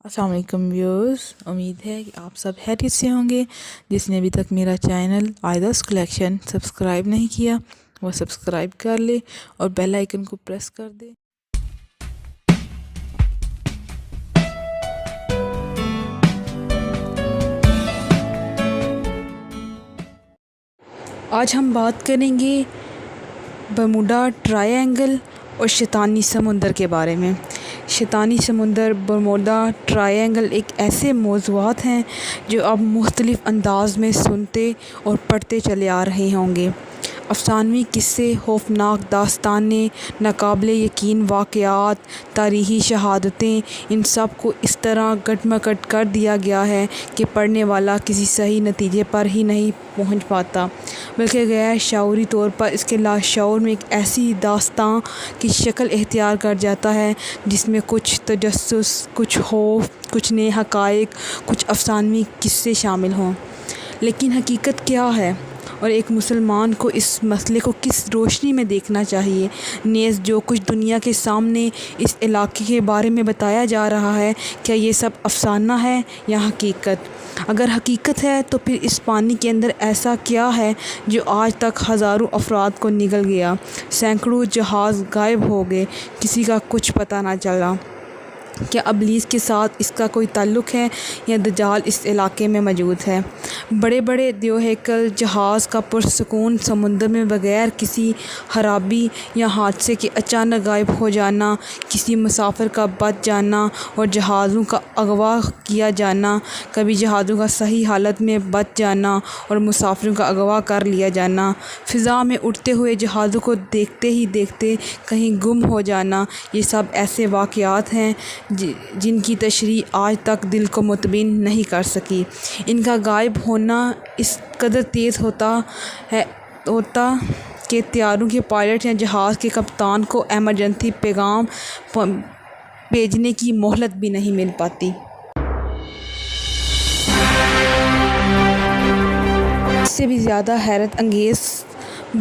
अस्सलाम वालेकुम व्यूअर्स, उम्मीद है कि आप सब खैरियत से होंगे। जिसने अभी तक मेरा चैनल आयदास कलेक्शन सब्सक्राइब नहीं किया वो सब्सक्राइब कर ले और बेल आइकन को प्रेस कर दे। आज हम बात करेंगे बरमूडा ट्रायंगल और शैतानी समुंदर के बारे में। शैतानी समुंदर, बरमूडा ट्रायंगल एक ऐसे मौज़ूआत हैं जो आप मुख्तलिफ़ अंदाज़ में सुनते और पढ़ते चले आ रहे होंगे। अफ़सानवी किस्से, खौफनाक दास्तानें, नाकाबिले यकीन वाक़यात, तारीख़ी शहादतें, इन सब को इस तरह गटमगट कर दिया गया है कि पढ़ने वाला किसी सही नतीजे पर ही नहीं पहुंच पाता, बल्कि गैर शऊरी तौर पर इसके लाशऊर में एक ऐसी दास्तां की शक्ल इख्तियार कर जाता है जिसमें कुछ तजस्सुस, कुछ खौफ, कुछ नए हक़ाइक़, कुछ अफ़सानवी किस्से शामिल हों। लेकिन हकीकत क्या है और एक मुसलमान को इस मसले को किस रोशनी में देखना चाहिए? नेज़ जो कुछ दुनिया के सामने इस इलाके के बारे में बताया जा रहा है, क्या ये सब अफसाना है या हकीकत? अगर हकीकत है तो फिर इस पानी के अंदर ऐसा क्या है जो आज तक हज़ारों अफराद को निगल गया? सैकड़ों जहाज़ गायब हो गए, किसी का कुछ पता ना चला। क्या अबलीस के साथ इसका कोई ताल्लुक़ है या दज्जाल इस इलाके में मौजूद है? बड़े बड़े देवहेकल जहाज़ का पुरसकून समुंदर में बग़ैर किसी खराबी या हादसे के अचानक गायब हो जाना, किसी मुसाफिर का बच जाना और जहाज़ों का अगवा किया जाना, कभी जहाज़ों का सही हालत में बच जाना और मुसाफिरों का अगवा कर लिया जाना, फ़िज़ा में उड़ते हुए जहाज़ों को देखते ही देखते कहीं गुम हो जाना, ये सब ऐसे वाक़यात हैं जिनकी तशरीह आज तक दिल को मुतमिन नहीं कर सकी। इनका गायब होना इस कदर तेज़ होता कि तैयारों के पायलट या जहाज़ के कप्तान को एमरजेंसी पैगाम भेजने की मोहलत भी नहीं मिल पाती। इससे भी ज़्यादा हैरत अंगेज़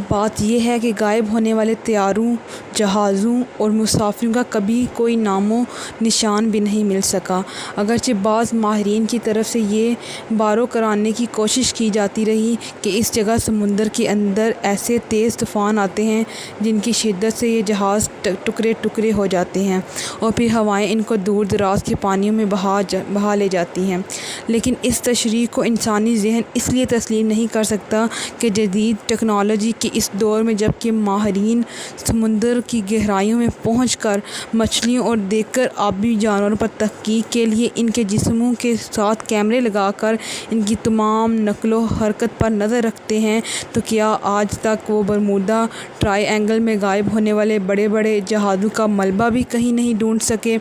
बात यह है कि गायब होने वाले तैयारों, जहाज़ों और मुसाफिरों का कभी कोई नामो निशान भी नहीं मिल सका। अगरचे बाज़ माहिरीन की तरफ से ये बारो कराने की कोशिश की जाती रही कि इस जगह समुंदर के अंदर ऐसे तेज़ तूफ़ान आते हैं जिनकी शिद्दत से ये जहाज़ टुकड़े टुकड़े हो जाते हैं और फिर हवाएं इनको दूर दराज के पानियों में बहा ले जाती हैं। लेकिन इस तशरीह को इंसानी ज़हन इसलिए तस्लीम नहीं कर सकता कि जदीद टेक्नोलॉजी कि इस दौर में जबकि माहिरीन समुंदर की गहराइयों में पहुंचकर मछलियों और देखकर आबी जानवरों पर तहकीक के लिए इनके जिस्मों के साथ कैमरे लगाकर इनकी तमाम नकलो हरकत पर नज़र रखते हैं, तो क्या आज तक वो बरमूडा ट्रायंगल में गायब होने वाले बड़े बड़े जहाज़ों का मलबा भी कहीं नहीं ढूंढ सके?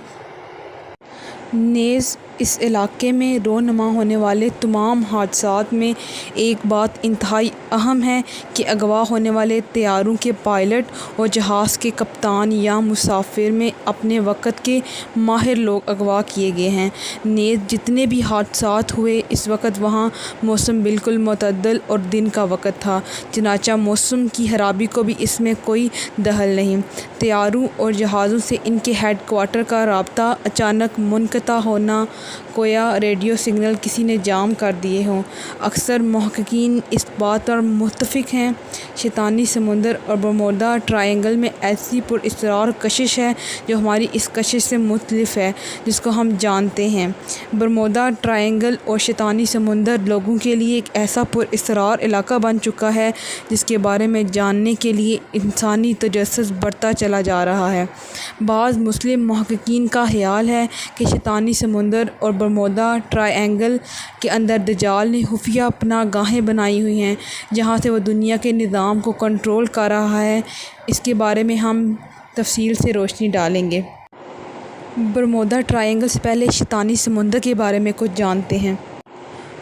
नेज़ इस इलाके में रोनमा होने वाले तमाम हादसात में एक बात इंतहाई अहम है कि अगवा होने वाले तैयारों के पायलट और जहाज़ के कप्तान या मुसाफिर में अपने वक़्त के माहिर लोग अगवा किए गए हैं। नेज़ जितने भी हादसात हुए इस वक्त वहाँ मौसम बिल्कुल मतअद्दल और दिन का वक़्त था, चनाचा मौसम की खराबी को भी इसमें कोई दखल नहीं। तैयारों और जहाज़ों से इनके हेड क्वार्टर का राब्ता अचानक मुनक़ता होना, कोया रेडियो सिग्नल किसी ने जाम कर दिए हों। अक्सर मुहक्किकीन इस बात पर मुत्तफ़िक़ हैं शैतानी समुंदर और बरमूडा ट्रायंगल में ऐसी पुरअसरार कशिश है जो हमारी इस कशिश से मुख्तलिफ़ है जिसको हम जानते हैं। बरमूडा ट्रायंगल और शैतानी समुंदर लोगों के लिए एक ऐसा पुरअसरार इलाका बन चुका है जिसके बारे में जानने के लिए इंसानी तजस्सुस बढ़ता चला जा रहा है। बाज़ मुस्लिम मुहक्किकीन का ख़याल है कि शैतानी समुंदर और बरमूडा ट्रायंगल के अंदर दज्जाल ने खुफिया पनाहगाहें बनाई हुई हैं जहां से वो दुनिया के निज़ाम को कंट्रोल कर रहा है। इसके बारे में हम तफसील से रोशनी डालेंगे। बरमूडा ट्रायंगल से पहले शैतानी समुंदर के बारे में कुछ जानते हैं।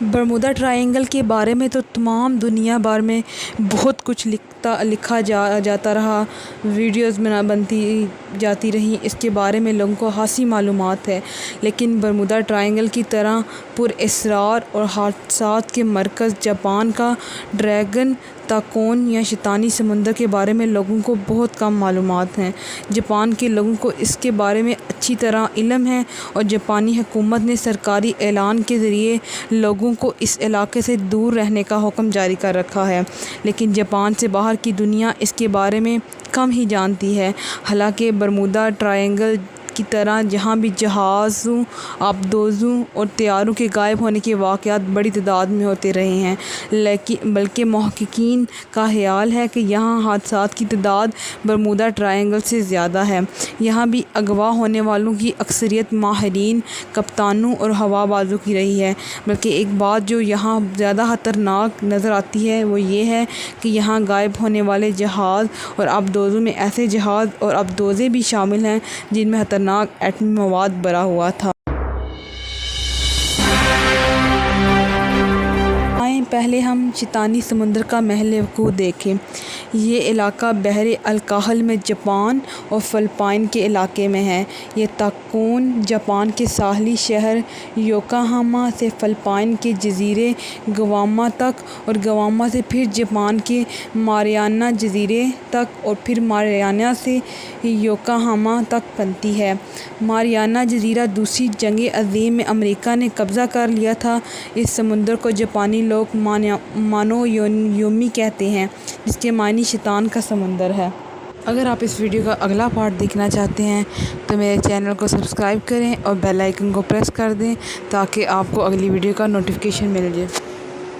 बरमूडा ट्रायंगल के बारे में तो तमाम दुनिया भर में बहुत कुछ लिखा जाता रहा, वीडियोज़ बनती जाती रही, इसके बारे में लोगों को खासी मालूमात है। लेकिन बरमूडा ट्रायंगल की तरह पुरअसरार और हादसात के मरकज़ जापान का ड्रैगन تاکون یا شیطانی سمندر کے بارے میں لوگوں کو بہت کم معلومات ہیں۔ جاپان کے لوگوں کو اس کے بارے میں اچھی طرح علم ہے اور جاپانی حکومت نے سرکاری اعلان کے ذریعے لوگوں کو اس علاقے سے دور رہنے کا حکم جاری کر رکھا ہے، لیکن جاپان سے باہر کی دنیا اس کے بارے میں کم ہی جانتی ہے۔ حالانکہ برمودا ٹرائینگل کی طرح جہاں بھی جہازوں، آبدوزوں اور طیاروں کے غائب ہونے کے واقعات بڑی تعداد میں ہوتے رہے ہیں، بلکہ محققین کا خیال ہے کہ یہاں حادثات کی تعداد برمودا ٹرائینگل سے زیادہ ہے۔ یہاں بھی اغوا ہونے والوں کی اکثریت ماہرین، کپتانوں اور ہوا بازوں کی رہی ہے۔ بلکہ ایک بات جو یہاں زیادہ خطرناک نظر آتی ہے وہ یہ ہے کہ یہاں غائب ہونے والے جہاز اور آبدوزوں میں ایسے جہاز اور آبدوزیں بھی شامل ہیں جن میں خطرناک ایٹمی مواد بھرا ہوا تھا۔ آئیں پہلے ہم شیطانی سمندر کا محل وقوع دیکھیں۔ یہ علاقہ بحر الکاہل میں جاپان اور فلپائن کے علاقے میں ہے۔ یہ تاکون جاپان کے ساحلی شہر یوکوہاما سے فلپائن کے جزیرے گوامہ تک اور گوامہ سے پھر جاپان کے ماریانا جزیرے تک اور پھر ماریانا سے یوکوہاما تک بنتی ہے۔ ماریانا جزیرہ دوسری جنگ عظیم میں امریکہ نے قبضہ کر لیا تھا۔ اس سمندر کو جاپانی لوگ مانو یومی کہتے ہیں، جس کے معنی شیطان کا سمندر ہے۔ اگر آپ اس ویڈیو کا اگلا پارٹ دیکھنا چاہتے ہیں تو میرے چینل کو سبسکرائب کریں اور بیل آئیکن کو پریس کر دیں تاکہ آپ کو اگلی ویڈیو کا نوٹیفیکیشن مل جائے۔